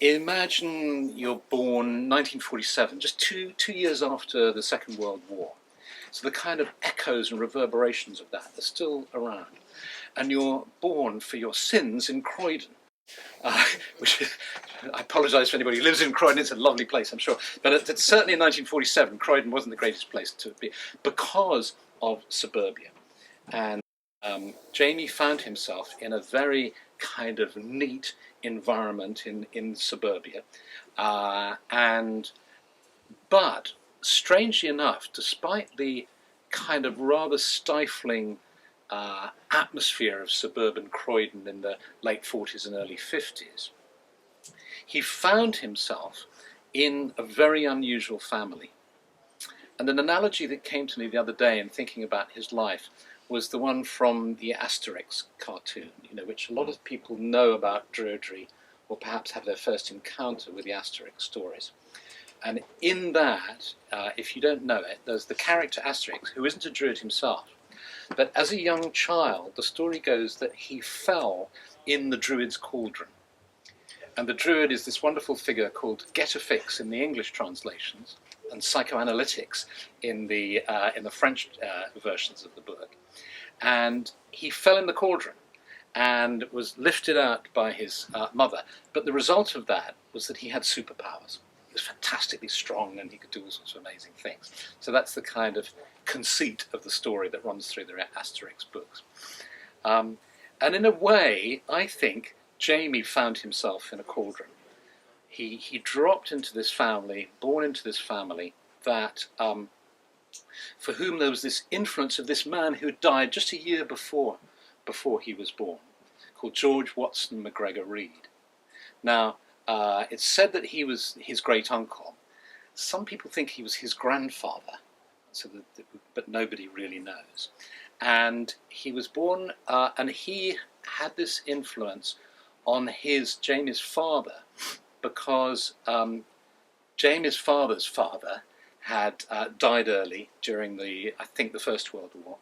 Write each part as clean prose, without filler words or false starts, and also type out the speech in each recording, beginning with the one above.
Imagine you're born 1947, just two years after the Second World War. So the kind of echoes and reverberations of that are still around. And you're born for your sins in Croydon. Which is, I apologise for anybody who lives in Croydon, it's a lovely place, I'm sure. But certainly in 1947, Croydon wasn't the greatest place to be because of suburbia. And Jamie found himself in a very kind of neat environment in suburbia. But strangely enough, despite the kind of rather stifling atmosphere of suburban Croydon in the late 40s and early 50s, he found himself in a very unusual family. And an analogy that came to me the other day in thinking about his life was the one from the Asterix cartoon, which a lot of people know about Druidry, or perhaps have their first encounter with the Asterix stories. And in that, if you don't know it, there's the character Asterix, who isn't a druid himself. But as a young child, the story goes that he fell in the druid's cauldron. And the druid is this wonderful figure called Get-a-Fix in the English translations, and psychoanalytics in the French versions of the book. And he fell in the cauldron and was lifted out by his mother. But the result of that was that he had superpowers. He was fantastically strong and he could do all sorts of amazing things. So that's the kind of conceit of the story that runs through the Asterix books. And in a way, I think Jamie found himself in a cauldron. He dropped into this family, born into this family that for whom there was this influence of this man who died just a year before he was born, called George Watson MacGregor-Reid. Now, it's said that he was his great uncle. Some people think he was his grandfather, but nobody really knows. And he was born, and he had this influence on Jamie's father, because Jamie's father's father had died early during I think the First World War,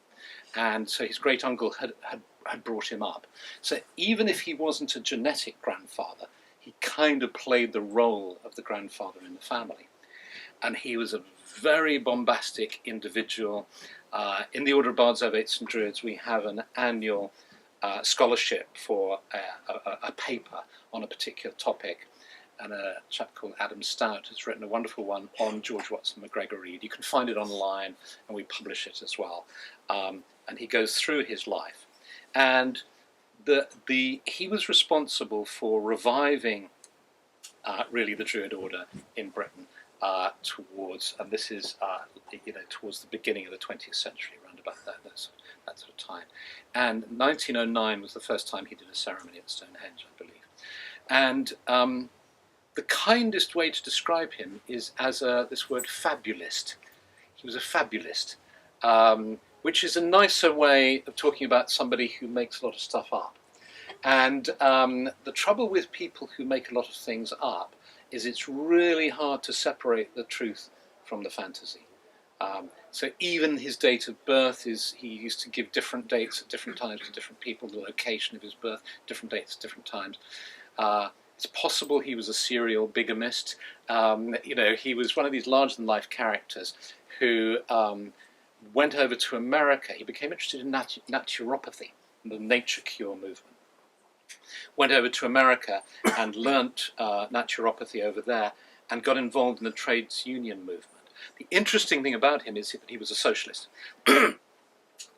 and so his great uncle had brought him up. So even if he wasn't a genetic grandfather, he kind of played the role of the grandfather in the family. And he was a very bombastic individual. In the Order of Bards, Ovates and Druids, we have an annual scholarship for a paper on a particular topic. And a chap called Adam Stout has written a wonderful one on George Watson MacGregor-Reid. You can find it online, and we publish it as well. And he goes through his life. And he was responsible for reviving really the Druid order in Britain towards the beginning of the 20th century, around about that sort of time. And 1909 was the first time he did a ceremony at Stonehenge, I believe. And the kindest way to describe him is as this word fabulist. He was a fabulist, which is a nicer way of talking about somebody who makes a lot of stuff up. And the trouble with people who make a lot of things up is it's really hard to separate the truth from the fantasy. So even his date of birth he used to give different dates at different times to different people, the location of his birth, different dates at different times. It's possible he was a serial bigamist. He was one of these larger-than-life characters who went over to America. He became interested in naturopathy, the nature cure movement. Went over to America and learnt naturopathy over there and got involved in the trades union movement. The interesting thing about him is that he was a socialist.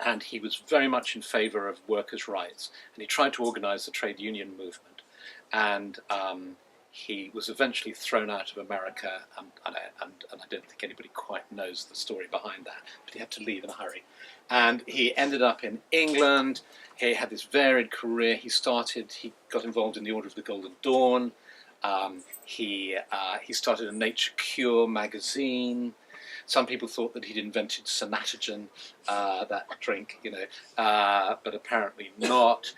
And he was very much in favour of workers' rights. And he tried to organise the trade union movement. And he was eventually thrown out of America, and I don't think anybody quite knows the story behind that, but he had to leave in a hurry. And he ended up in England. He had this varied career. He got involved in the Order of the Golden Dawn. He started a Nature Cure magazine. Some people thought that he'd invented Sanatogen, that drink, but apparently not.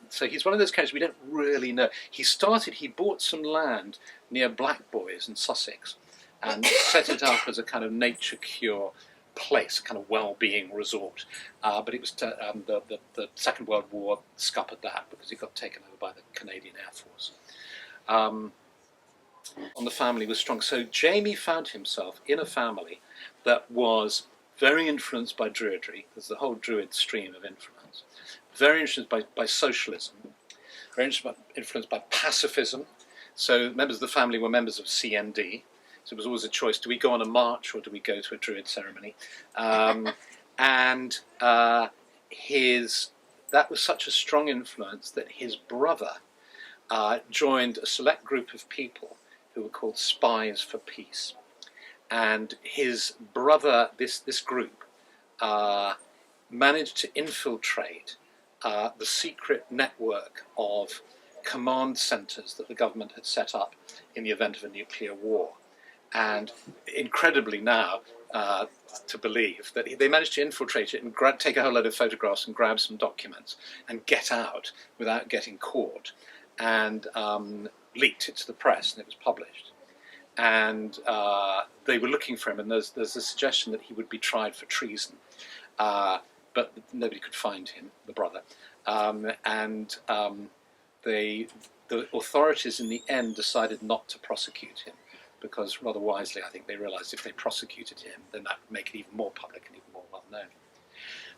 So he's one of those characters we don't really know. He bought some land near Blackboys in Sussex and set it up as a kind of nature cure place, a kind of well-being resort. But it was the Second World War scuppered that because it got taken over by the Canadian Air Force. On the family was strong. So Jamie found himself in a family that was very influenced by Druidry. There's the whole Druid stream of influence. Very influenced by socialism. Very influenced by pacifism. So members of the family were members of CND. So it was always a choice: do we go on a march or do we go to a Druid ceremony? And that was such a strong influence that his brother joined a select group of people who were called Spies for Peace. And his brother, this group, managed to infiltrate the secret network of command centres that the government had set up in the event of a nuclear war. And incredibly now, to believe that they managed to infiltrate it and take a whole load of photographs and grab some documents and get out without getting caught, and leaked it to the press, and it was published. And they were looking for him, and there's a suggestion that he would be tried for treason, but nobody could find him, the brother. The authorities in the end decided not to prosecute him, because rather wisely, I think they realised if they prosecuted him, then that would make it even more public and even more well known.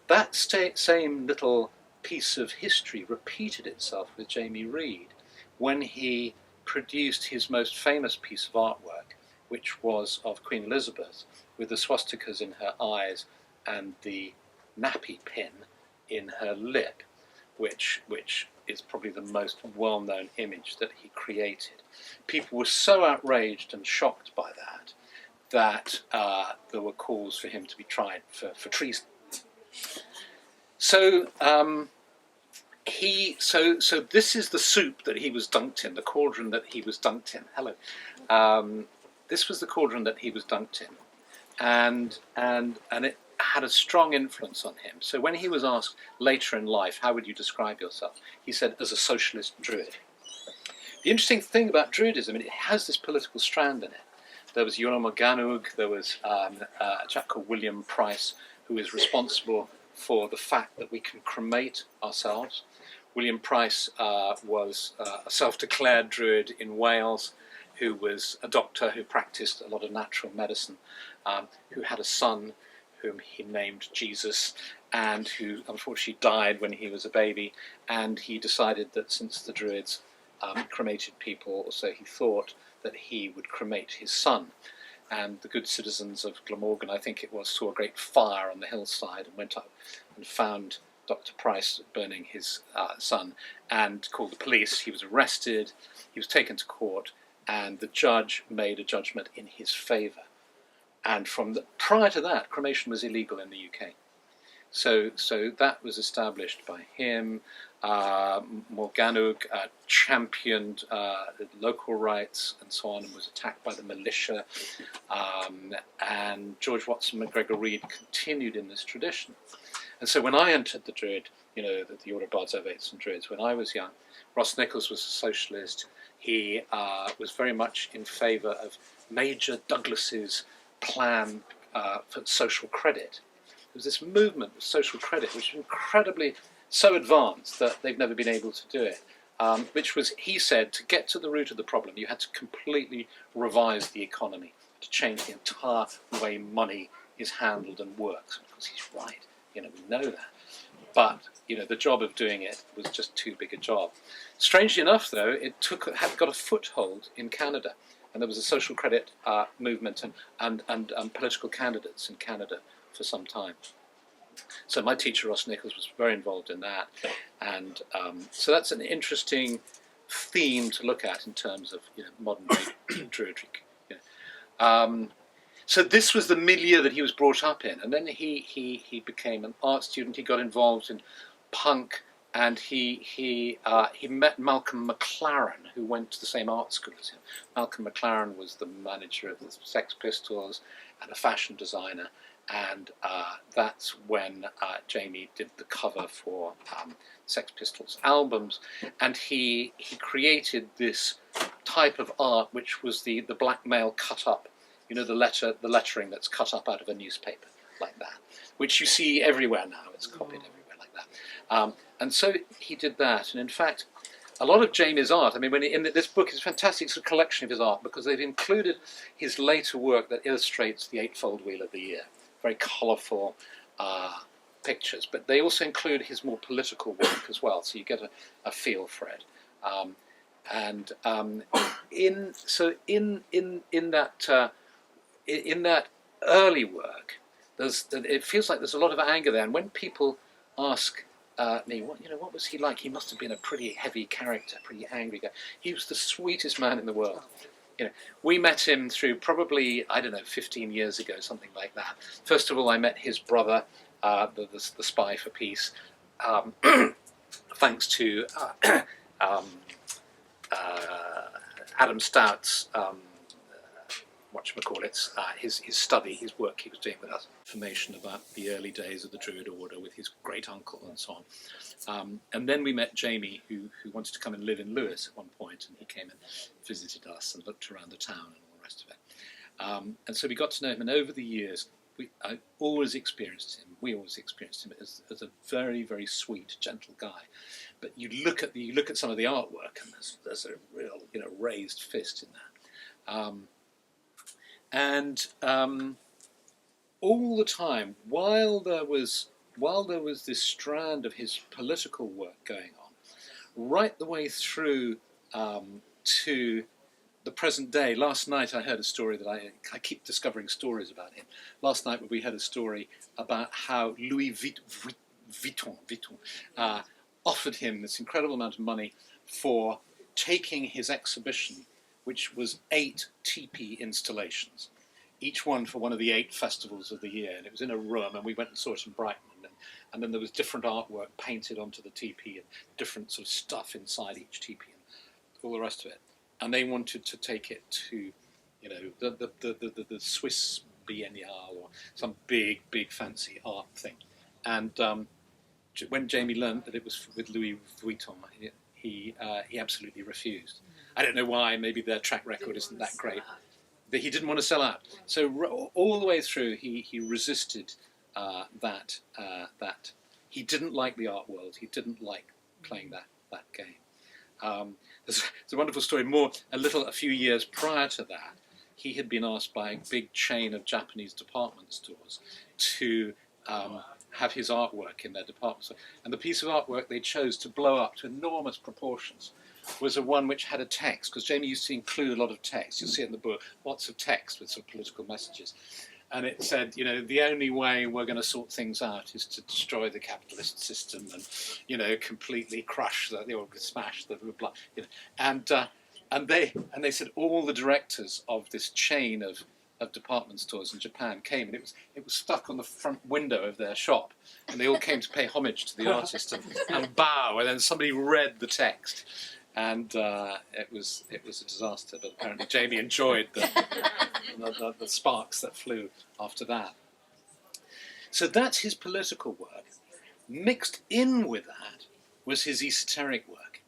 That same little piece of history repeated itself with Jamie Reid when he produced his most famous piece of artwork, which was of Queen Elizabeth with the swastikas in her eyes and the nappy pin in her lip, which is probably the most well-known image that he created. People were so outraged and shocked by that there were calls for him to be tried for treason. So this is the soup that he was dunked in, the cauldron that he was dunked in. Hello. This was the cauldron that he was dunked in, and it had a strong influence on him. So when he was asked later in life, how would you describe yourself? He said, as a socialist druid. The interesting thing about Druidism, it has this political strand in it. There was Yoromoganug, there was a chap called William Price, who is responsible for the fact that we can cremate ourselves. William Price was a self-declared druid in Wales, who was a doctor who practiced a lot of natural medicine, who had a son whom he named Jesus, and who unfortunately died when he was a baby. And he decided that since the Druids cremated people, so he thought that he would cremate his son. And the good citizens of Glamorgan, I think it was, saw a great fire on the hillside and went up and found Dr. Price burning his son and called the police. He was arrested, he was taken to court, and the judge made a judgment in his favour. And prior to that, cremation was illegal in the UK. So that was established by him. Morganug championed local rights and so on, and was attacked by the militia. And George Watson MacGregor-Reid continued in this tradition. And so when I entered the Druid, the Order of Bards, Ovates and Druids, when I was young, Ross Nichols was a socialist. He was very much in favour of Major Douglas's plan for social credit. There was this movement of social credit, which was incredibly so advanced that they've never been able to do it, which was, he said, to get to the root of the problem, you had to completely revise the economy, to change the entire way money is handled and works. Of course, he's right. We know that. But, the job of doing it was just too big a job. Strangely enough, though, it had got a foothold in Canada. And there was a social credit movement and political candidates in Canada for some time. So my teacher, Ross Nichols, was very involved in that. And so that's an interesting theme to look at in terms of modern day Druidry. So this was the milieu that he was brought up in. And then he became an art student. He got involved in punk. And he met Malcolm McLaren, who went to the same art school as him. Malcolm McLaren was the manager of the Sex Pistols and a fashion designer, and that's when Jamie did the cover for Sex Pistols albums. And he created this type of art, which was the black mail cut up, the lettering that's cut up out of a newspaper. like that, which you see everywhere now. It's copied everywhere like that. And so he did that. And in fact, a lot of Jamie's art, I mean, this book is a fantastic sort of collection of his art, because they've included his later work that illustrates the Eightfold Wheel of the Year. Very colourful pictures, but they also include his more political work as well, so you get a feel for it. In that early work, it feels like there's a lot of anger there. And when people ask me, what was he like? He must have been a pretty heavy character, pretty angry guy. He was the sweetest man in the world. We met him through probably, 15 years ago, something like that. First of all, I met his brother, the spy for peace, thanks to Adam Stout's his study, his work he was doing with us. Information about the early days of the Druid order with his great uncle and so on. And then we met Jamie, who wanted to come and live in Lewes at one point, and he came and visited us and looked around the town and all the rest of it. And so we got to know him, and over the years, we always experienced him as a very, very sweet, gentle guy. But you look at some of the artwork, and there's a real raised fist in that. All the time, while there was this strand of his political work going on, right the way through to the present day. Last night I heard a story that I keep discovering stories about him. Last night we had a story about how Louis Vuitton offered him this incredible amount of money for taking his exhibition, which was 8 teepee installations, each one for one of the 8 festivals of the year. And it was in a room, and we went and saw it in Brighton. And then there was different artwork painted onto the teepee and different sort of stuff inside each teepee and all the rest of it. And they wanted to take it to, the Swiss Biennale or some big fancy art thing. And when Jamie learned that it was with Louis Vuitton, he absolutely refused. I don't know why. Maybe their track record isn't that great. But he didn't want to sell out. So all the way through, he resisted that. He didn't like the art world. He didn't like playing that game. There's a wonderful story. A few years prior to that, he had been asked by a big chain of Japanese department stores to have his artwork in their department store. And the piece of artwork they chose to blow up to enormous proportions was a one which had a text, because Jamie used to include a lot of text. You'll see it in the book, lots of text with some political messages. And it said, the only way we're going to sort things out is to destroy the capitalist system and, completely crush or smash the blah. And they said all the directors of this chain of department stores in Japan came, and it was stuck on the front window of their shop, and they all came to pay homage to the artist and bow, and then somebody read the text. And it was a disaster, but apparently Jamie enjoyed the sparks that flew after that. So that's his political work. Mixed in with that was his esoteric work,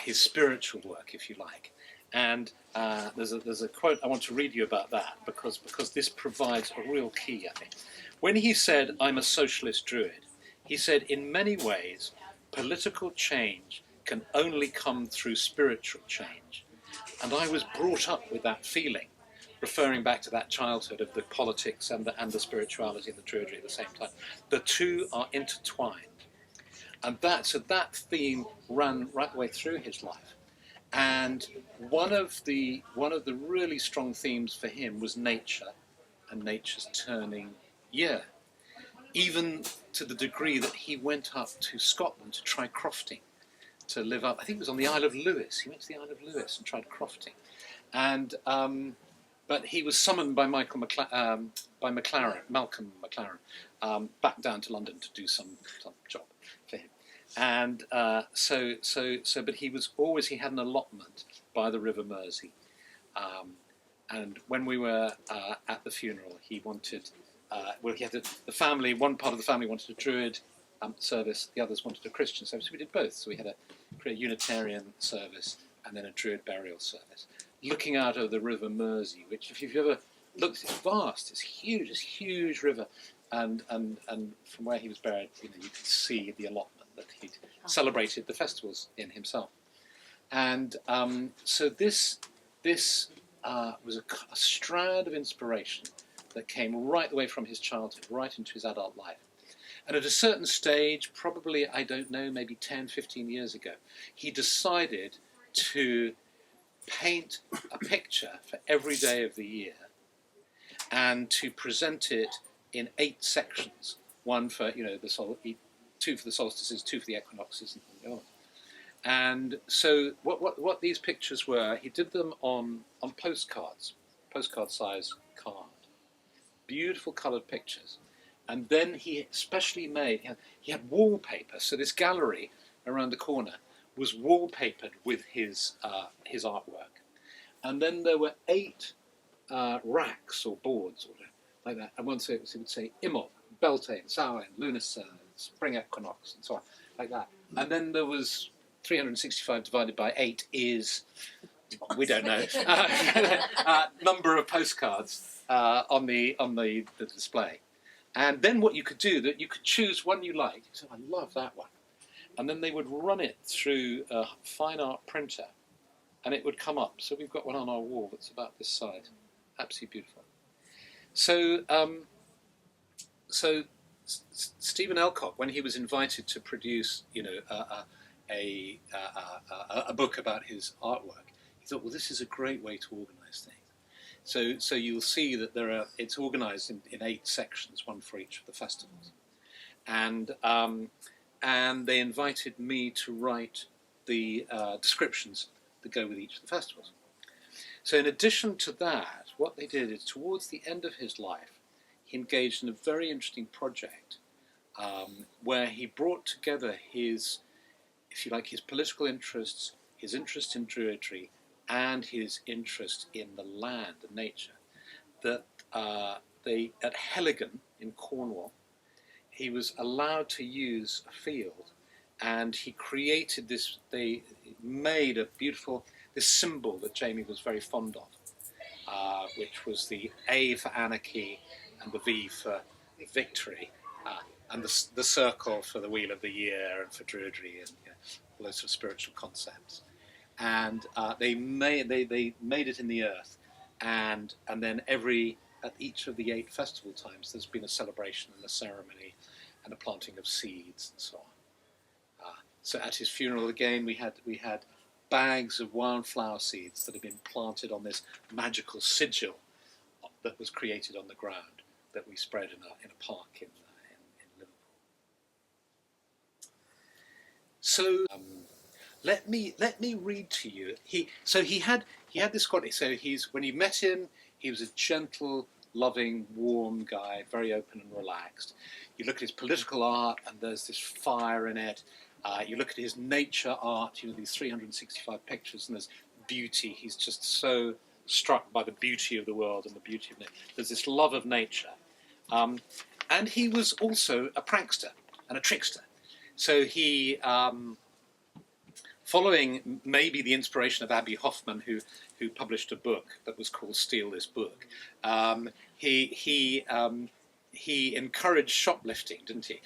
his spiritual work, if you like. And there's a quote I want to read you about that, because this provides a real key, I think. When he said, "I'm a socialist druid," he said, "In many ways, political change can only come through spiritual change. And I was brought up with that feeling," referring back to that childhood of the politics and the spirituality and the Druidry at the same time. The two are intertwined. And that theme ran right the way through his life. And one of the really strong themes for him was nature and nature's turning year. Even to the degree that he went up to Scotland to try crofting, to live up. I think it was on the Isle of Lewis. He went to the Isle of Lewis and tried crofting, and but he was summoned by Malcolm McLaren, back down to London to do some job for him, and but he had an allotment by the River Mersey, and when we were at the funeral, he wanted. He had the family. One part of the family wanted a Druid service, the others wanted a Christian service. So we did both. So we had a Unitarian service and then a Druid burial service, looking out over the River Mersey, which, if you've ever looked, it's vast. It's huge. It's a huge river, and from where he was buried, you could see the allotment that he'd celebrated the festivals in himself. And so this was a strand of inspiration that came right the way from his childhood, right into his adult life. And at a certain stage, probably, I don't know, maybe 10, 15 years ago, he decided to paint a picture for every day of the year and to present it in 8 sections. One for, 2 for the solstices, 2 for the equinoxes, and so on. And so what these pictures were, he did them on postcards, postcard-size card. Beautiful coloured pictures. And then he specially made, he had wallpaper, so this gallery around the corner was wallpapered with his artwork. And then there were 8 racks or boards or whatever, like that. And once it would say Imbolc, Beltane, Samhain, Lunar, Spring Equinox, and so on, like that. And then there was 365 divided by 8 is, we don't know, number of postcards on the display. And then what you could do, that you could choose one you liked. So I love that one. And then they would run it through a fine art printer, and it would come up. So we've got one on our wall that's about this size. Absolutely beautiful. So, Stephen Ellcock, when he was invited to produce, a book about his artwork, he thought, well, this is a great way to organise things. So you'll see that it's organised in 8 sections, one for each of the festivals, and they invited me to write the descriptions that go with each of the festivals. So in addition to that, what they did is, towards the end of his life, he engaged in a very interesting project where he brought together his, if you like, his political interests, his interest in Druidry, and his interest in the land and nature. That at Helligan in Cornwall, he was allowed to use a field, and he created this. They made a beautiful this symbol that Jamie was very fond of, which was the A for anarchy and the V for victory, and the circle for the wheel of the year and for Druidry and all those sort of spiritual concepts. And they made it in the earth, and then at each of the 8 festival times, there's been a celebration and a ceremony and a planting of seeds and so on. So at his funeral again, we had bags of wildflower seeds that had been planted on this magical sigil that was created on the ground that we spread in a park in Liverpool. So. Let me read to you. He had this quality. So when you met him, he was a gentle, loving, warm guy, very open and relaxed. You look at his political art, and there's this fire in it. You look at his nature art, these 365 pictures, and there's beauty. He's just so struck by the beauty of the world and the beauty of nature. There's this love of nature. And he was also a prankster and a trickster. So he... following maybe the inspiration of Abby Hoffman, who published a book that was called "Steal This Book," he encouraged shoplifting, didn't he?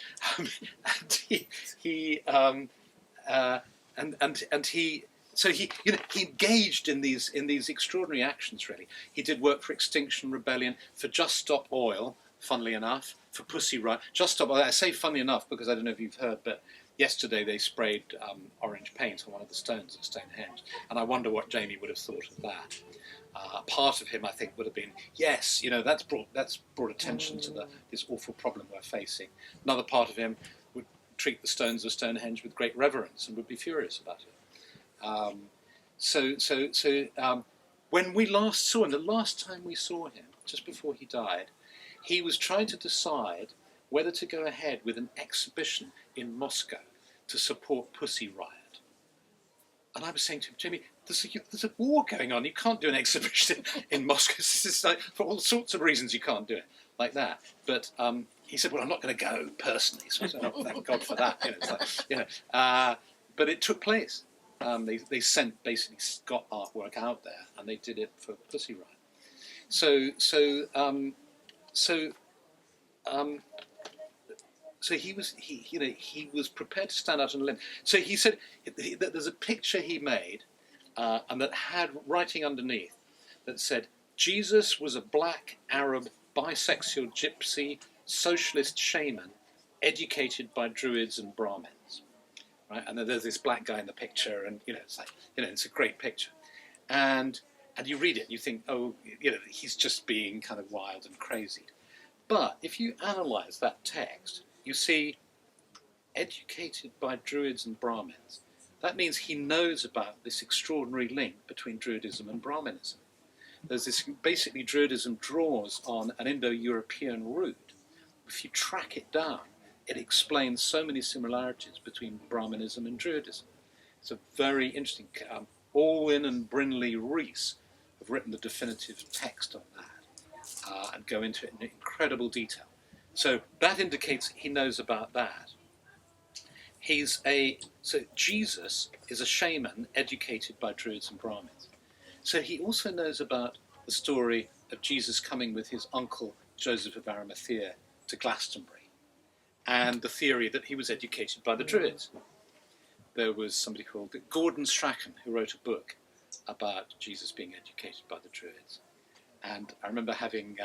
He engaged in these extraordinary actions. Really, he did work for Extinction Rebellion, for Just Stop Oil. Funnily enough, for Pussy Riot. Just Stop Oil. I say funnily enough because I don't know if you've heard, but yesterday they sprayed orange paint on one of the stones at Stonehenge, and I wonder what Jamie would have thought of that. Part of him, I think, would have been, yes, that's brought attention to this awful problem we're facing. Another part of him would treat the stones of Stonehenge with great reverence and would be furious about it. When we last saw him, the last time we saw him, just before he died, he was trying to decide whether to go ahead with an exhibition in Moscow to support Pussy Riot. And I was saying to him, Jamie, there's a war going on. You can't do an exhibition in Moscow. This is for all sorts of reasons you can't do it like that. But he said, well, I'm not going to go personally. So I said, oh, thank God for that. But it took place. They basically got artwork out there, and they did it for Pussy Riot. So so he was prepared to stand out on a limb. So he said that there's a picture he made, and that had writing underneath that said, Jesus was a black Arab bisexual gypsy socialist shaman educated by druids and Brahmins. Right? And then there's this black guy in the picture, and it's like, it's a great picture. And you read it and you think, oh, he's just being kind of wild and crazy. But if you analyse that text, you see educated by druids and Brahmins. That means he knows about this extraordinary link between Druidism and Brahminism. There's this, basically Druidism draws on an Indo-European root. If you track it down, it explains so many similarities between Brahminism and Druidism. It's a very interesting, Alwyn and Brinley Rees have written the definitive text on that and go into it in incredible detail. So that indicates he knows about that. So Jesus is a shaman educated by Druids and Brahmins. So he also knows about the story of Jesus coming with his uncle Joseph of Arimathea to Glastonbury, and the theory that he was educated by the Druids. There was somebody called Gordon Strachan who wrote a book about Jesus being educated by the Druids. And I remember having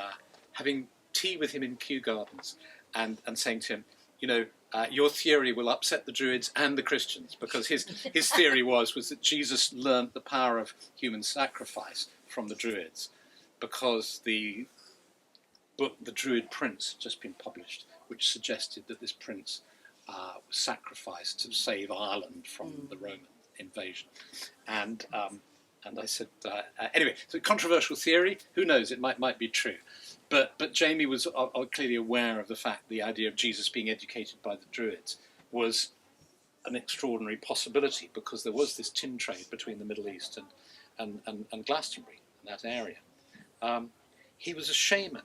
tea with him in Kew Gardens and saying to him, your theory will upset the Druids and the Christians, because his theory was that Jesus learnt the power of human sacrifice from the Druids, because the book The Druid Prince had just been published, which suggested that this prince was sacrificed to save Ireland from the Roman invasion. And I said, anyway, so controversial theory, who knows, it might be true. But Jamie was clearly aware of the fact the idea of Jesus being educated by the Druids was an extraordinary possibility, because there was this tin trade between the Middle East and Glastonbury, in that area. He was a shaman,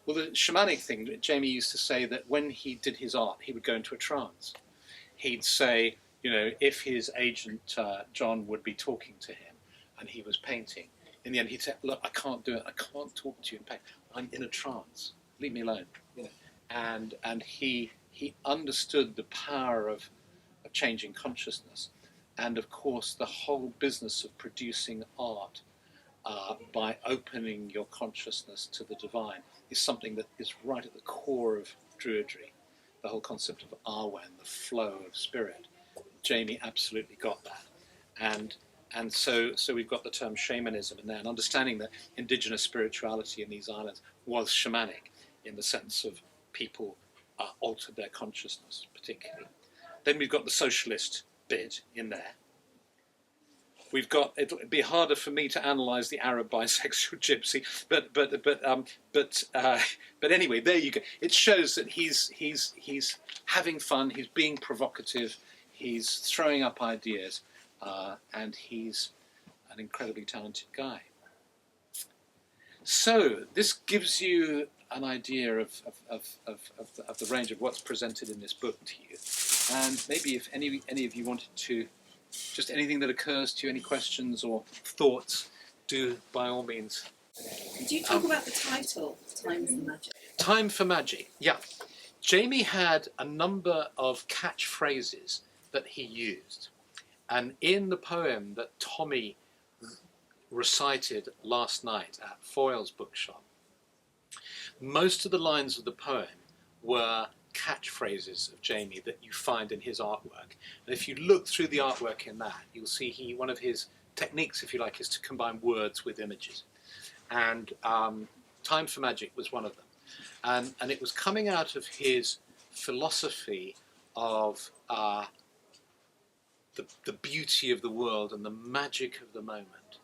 Well, the shamanic thing, Jamie used to say that when he did his art, he would go into a trance. He'd say, if his agent, John, would be talking to him and he was painting, in the end he'd say, look, I can't do it, I can't talk to you in paint, I'm in a trance, leave me alone. And he understood the power of changing consciousness, and of course the whole business of producing art by opening your consciousness to the divine is something that is right at the core of Druidry, the whole concept of Arwen, the flow of spirit. Jamie absolutely got that. And so we've got the term shamanism in there, and understanding that indigenous spirituality in these islands was shamanic, in the sense of people altered their consciousness particularly. Then we've got the socialist bit in there. We've got, it'd be harder for me to analyse the Arab bisexual gypsy, but anyway, there you go. It shows that he's having fun, he's being provocative, he's throwing up ideas, and he's an incredibly talented guy. So this gives you an idea of the range of what's presented in this book to you, and maybe if any of you wanted to, just anything that occurs to you, any questions or thoughts, do by all means. Could you talk about the title, Time for Magic? Time for Magic, yeah. Jamie had a number of catchphrases that he used, and in the poem that Tommy recited last night at Foyle's bookshop, most of the lines of the poem were catchphrases of Jamie that you find in his artwork. And if you look through the artwork in that, you'll see one of his techniques, if you like, is to combine words with images. And Time for Magic was one of them. And it was coming out of his philosophy of the beauty of the world and the magic of the moment.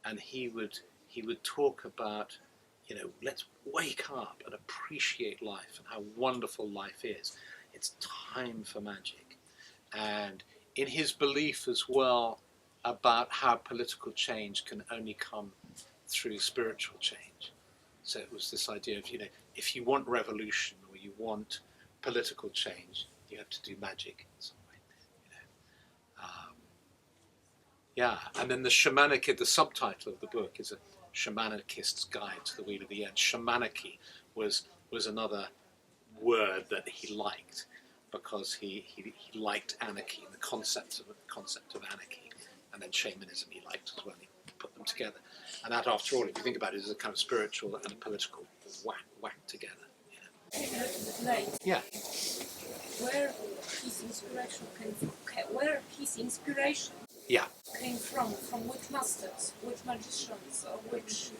And he would talk about, let's wake up and appreciate life and how wonderful life is. It's time for magic. And in his belief as well about how political change can only come through spiritual change. So it was this idea of, if you want revolution or you want political change, you have to do magic in some way. And then the subtitle of the book is a Shamanarchist's Guide to the Wheel of the End. Shamanarchy was was another word that he liked, because he liked anarchy, the concept of anarchy, and then shamanism he liked as well. He put them together, and that, after all, if you think about it, is a kind of spiritual and a political whack together. A little bit late. Yeah. Where his inspiration came from? His inspiration Yeah. came from which masters, which magicians, or which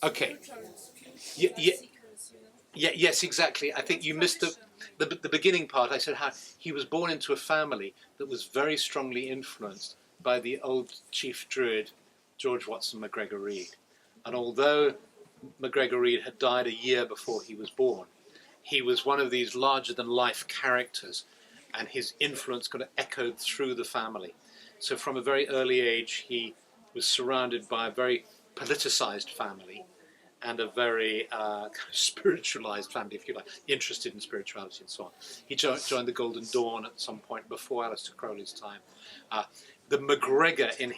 Okay. tutors, Yeah, yeah. seekers, you know? Yeah. Yes. Exactly. I think you missed the beginning part. I said how he was born into a family that was very strongly influenced by the old chief druid George Watson MacGregor-Reid, and although MacGregor-Reid had died a year before he was born, he was one of these larger-than-life characters, and his influence kind of echoed through the family. So from a very early age, he was surrounded by a very politicized family and a very kind of spiritualized family, if you like, interested in spirituality and so on. He joined the Golden Dawn at some point before Aleister Crowley's time. The MacGregor in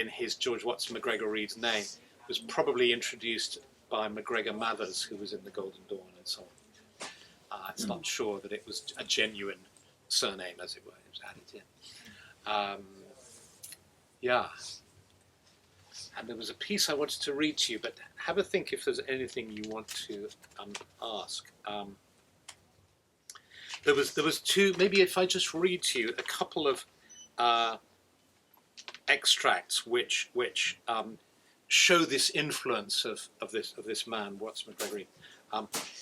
his George Watson MacGregor-Reid's name was probably introduced by MacGregor Mathers, who was in the Golden Dawn and so on. It's not sure that it was a genuine surname, as it were. It was added in. Yeah. And there was a piece I wanted to read to you, but have a think if there's anything you want to ask. There was two. Maybe if I just read to you a couple of extracts which show this influence of this man, Watson MacGregor-Reid.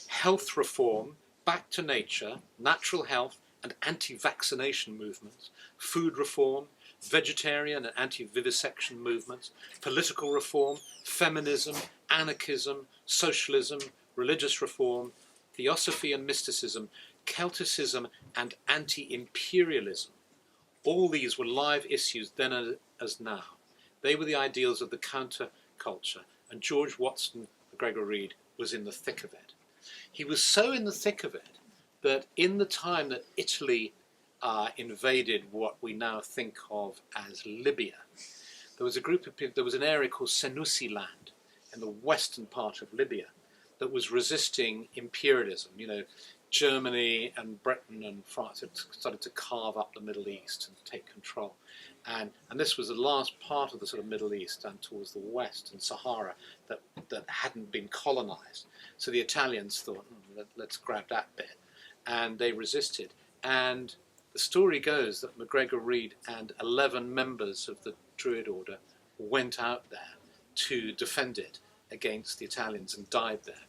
Health reform, back to nature, natural health and anti-vaccination movements, food reform, vegetarian and anti-vivisection movements, political reform, feminism, anarchism, socialism, religious reform, theosophy and mysticism, Celticism and anti-imperialism. All these were live issues then as now. They were the ideals of the counterculture, and George Watson MacGregor-Reid was in the thick of it. He was so in the thick of it that in the time that Italy invaded what we now think of as Libya, there was a group of people, there was an area called Senussi land in the western part of Libya that was resisting imperialism. You know, Germany and Britain and France had started to carve up the Middle East and take control. And this was the last part of the sort of Middle East and towards the west and Sahara that hadn't been colonized. So the Italians thought, let's grab that bit. And they resisted. And the story goes that MacGregor-Reid and 11 members of the Druid order went out there to defend it against the Italians and died there.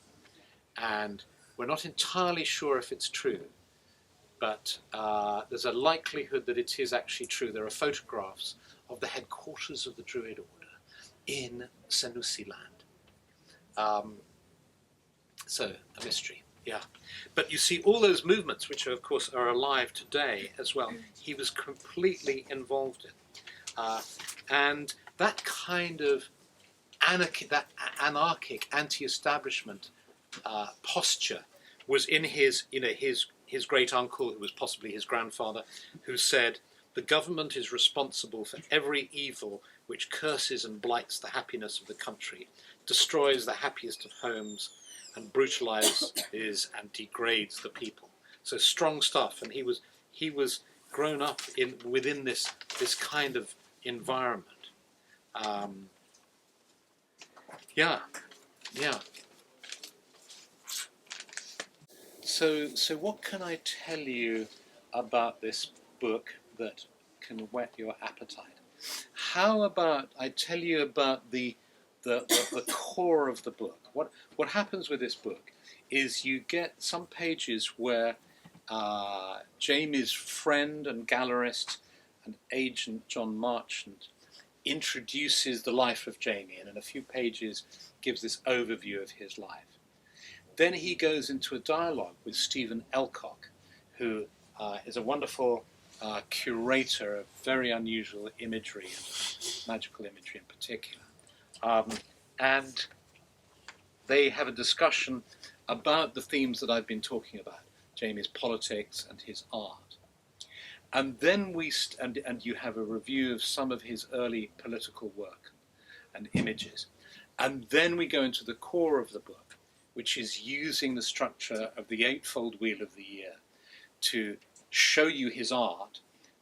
And we're not entirely sure if it's true, but there's a likelihood that it is actually true. There are photographs of the headquarters of the Druid order in Senussi land. So, a mystery, yeah. But you see all those movements, which of course are alive today as well, he was completely involved in. And that kind of anarchic anti-establishment posture was in his great uncle, who was possibly his grandfather, who said, "The government is responsible for every evil which curses and blights the happiness of the country, destroys the happiest of homes, and brutalizes and degrades the people." So strong stuff, and he was grown up within this kind of environment. Yeah. So what can I tell you about this book that can whet your appetite? How about I tell you about the core of the book? What happens with this book is you get some pages where Jamie's friend and gallerist and agent John Marchant introduces the life of Jamie, and in a few pages gives this overview of his life. Then he goes into a dialogue with Stephen Ellcock, who is a wonderful curator of very unusual imagery, and magical imagery in particular. And they have a discussion about the themes that I've been talking about, Jamie's politics and his art. And then and you have a review of some of his early political work and images. And then we go into the core of the book, which is using the structure of the eightfold wheel of the year to show you his art,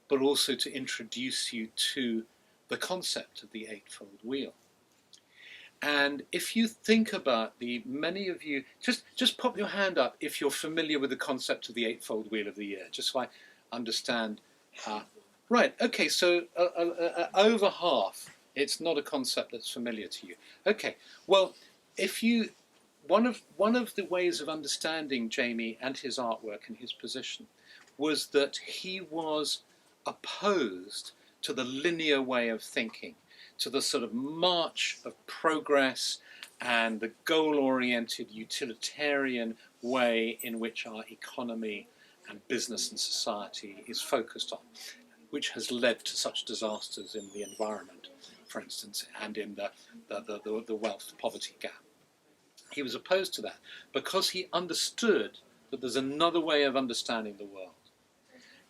but also to introduce you to the concept of the eightfold wheel. And if you think about many of you, just pop your hand up if you're familiar with the concept of the eightfold wheel of the year, just so I understand. Right, okay, so over half, it's not a concept that's familiar to you. Okay, well, one of the ways of understanding Jamie and his artwork and his position was that he was opposed to the linear way of thinking, to the sort of march of progress and the goal-oriented utilitarian way in which our economy and business and society is focused on, which has led to such disasters in the environment, for instance, and in the wealth-poverty gap. He was opposed to that because he understood that there's another way of understanding the world.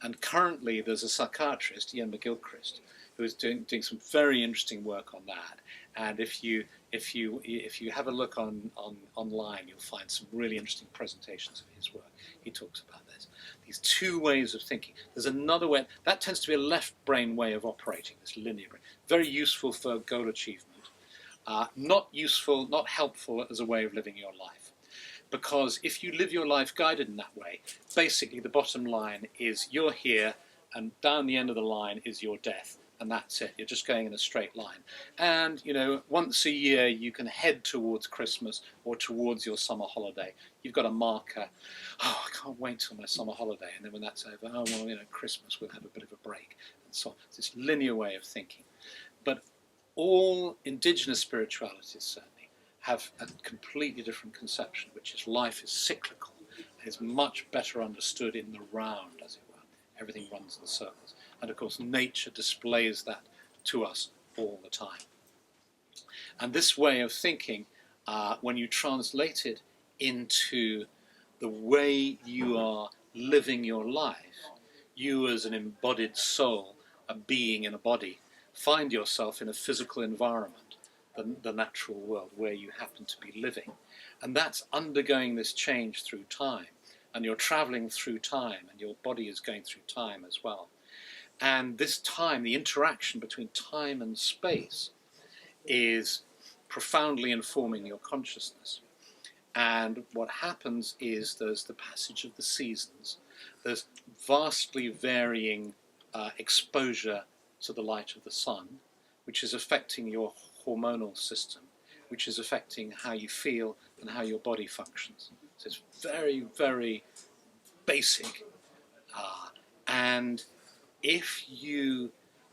And currently there's a psychiatrist, Ian McGilchrist, who is doing some very interesting work on that. And if you have a look online, you'll find some really interesting presentations of his work. He talks about this. These two ways of thinking. There's another way. That tends to be a left brain way of operating, this linear brain. Very useful for goal achievement. Not useful, not helpful as a way of living your life. Because if you live your life guided in that way, basically the bottom line is you're here and down the end of the line is your death. And that's it. You're just going in a straight line. And, once a year you can head towards Christmas or towards your summer holiday. You've got a marker. Oh, I can't wait till my summer holiday. And then when that's over, oh, well, Christmas, we'll have a bit of a break. And so on. It's this linear way of thinking. But all indigenous spiritualities, certainly, have a completely different conception, which is life is cyclical and is much better understood in the round, as it were. Everything runs in circles. And of course, nature displays that to us all the time. And this way of thinking, when you translate it into the way you are living your life, you as an embodied soul, a being in a body, find yourself in a physical environment, the natural world where you happen to be living. And that's undergoing this change through time. And you're traveling through time, and your body is going through time as well. And this time, the interaction between time and space is profoundly informing your consciousness. And what happens is there's the passage of the seasons. There's vastly varying exposure to the light of the sun, which is affecting your hormonal system, which is affecting how you feel and how your body functions. So it's very, very basic. And if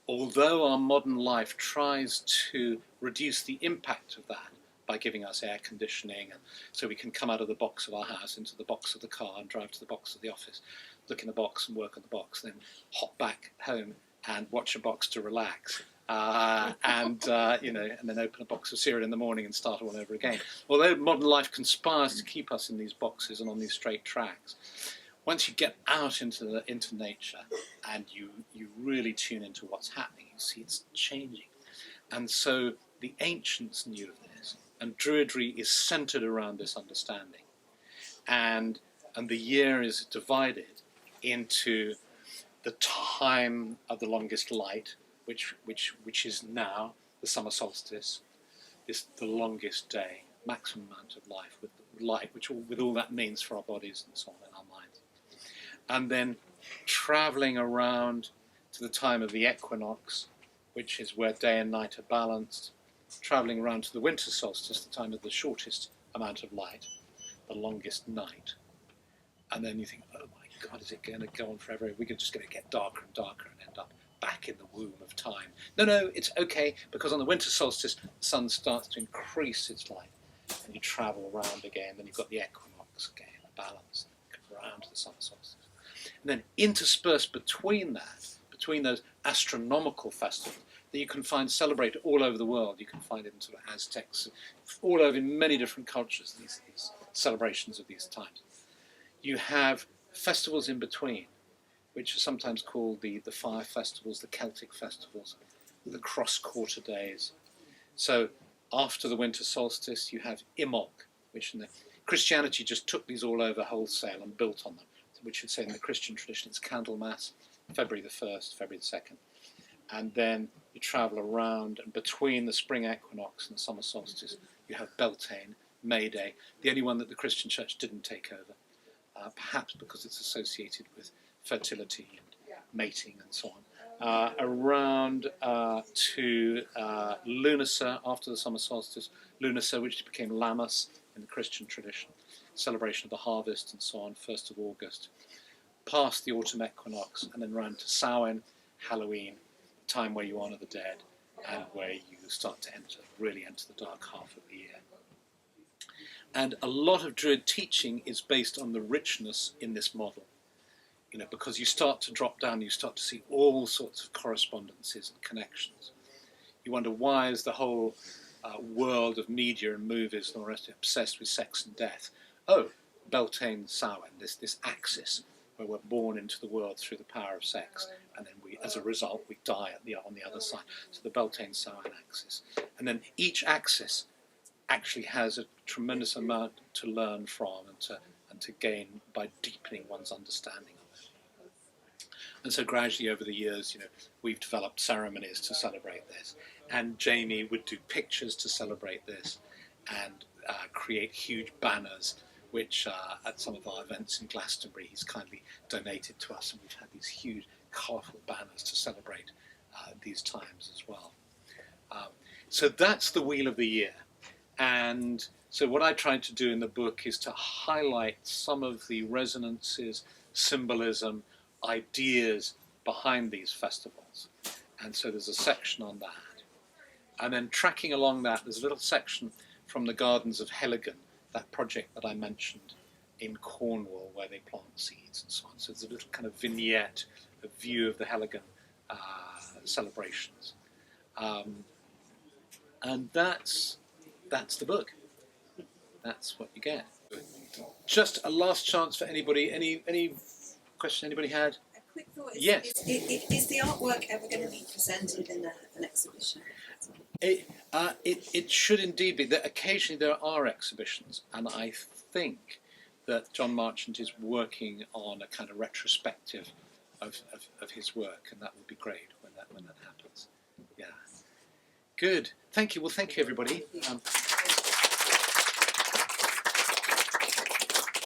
although our modern life tries to reduce the impact of that by giving us air conditioning, and so we can come out of the box of our house into the box of the car and drive to the box of the office, look in the box and work on the box, then hop back home and watch a box to relax. And then open a box of cereal in the morning and start all over again. Although modern life conspires to keep us in these boxes and on these straight tracks, once you get out into nature and you really tune into what's happening, you see it's changing. And so the ancients knew of this, and Druidry is centered around this understanding. And the year is divided into the time of the longest light, which is now the summer solstice, the longest day, maximum amount of life with light, with all that means for our bodies and so on in our minds. And then traveling around to the time of the equinox, which is where day and night are balanced, traveling around to the winter solstice, the time of the shortest amount of light, the longest night. And then you think, oh my God, is it going to go on forever? We're just going to get darker and darker and end up back in the womb of time. No, it's okay, because on the winter solstice, the sun starts to increase its light, and you travel around again, then you've got the equinox again, the balance, come around to the summer solstice. And then interspersed between those astronomical festivals that you can find celebrated all over the world, you can find it in sort of Aztecs, all over in many different cultures, these celebrations of these times. You have festivals in between, which are sometimes called the fire festivals, the Celtic festivals, the cross-quarter days. So After the winter solstice, you have Imbolc, which in the Christianity just took these all over wholesale and built on them. Which would say in the Christian tradition it's Candlemas, February the 1st, February the 2nd. And then you travel around, and between the spring equinox and the summer solstice, you have Beltane, May Day, the only one that the Christian church didn't take over, perhaps because it's associated with fertility and mating and so on. Around to Lunasa, after the summer solstice, Lunasa, which became Lammas in the Christian tradition, celebration of the harvest and so on, 1st of August, past the autumn equinox, and then round to Samhain, Halloween, time where you honour the dead and where you start to really enter the dark half of the year. And a lot of Druid teaching is based on the richness in this model, because you start to drop down, you start to see all sorts of correspondences and connections. You wonder, why is the whole world of media and movies and all the rest of it obsessed with sex and death? Oh, Beltane, Samhain, this axis where we're born into the world through the power of sex, and then as a result, we die on the other side. So the Beltane, Samhain axis. And then each axis actually has a tremendous amount to learn from and to gain by deepening one's understanding of it. And so gradually over the years, we've developed ceremonies to celebrate this. And Jamie would do pictures to celebrate this and create huge banners, which at some of our events in Glastonbury he's kindly donated to us, and we've had these huge, colourful banners to celebrate these times as well. So that's the Wheel of the Year. And so what I tried to do in the book is to highlight some of the resonances, symbolism, ideas behind these festivals. And so there's a section on that. And then tracking along that, there's a little section from the Gardens of Heligan, that project that I mentioned in Cornwall, where they plant seeds and so on. So there's a little kind of vignette, a view of the Heligan celebrations. And that's the book. That's what you get. Just a last chance for anybody. Any question anybody had? A quick thought. Yes. Is the artwork ever going to be presented in an exhibition? It should indeed be. Occasionally there are exhibitions, and I think that John Marchant is working on a kind of retrospective of his work, and that would be great when that happens. Yeah. Good. Thank you. Well, thank you, everybody.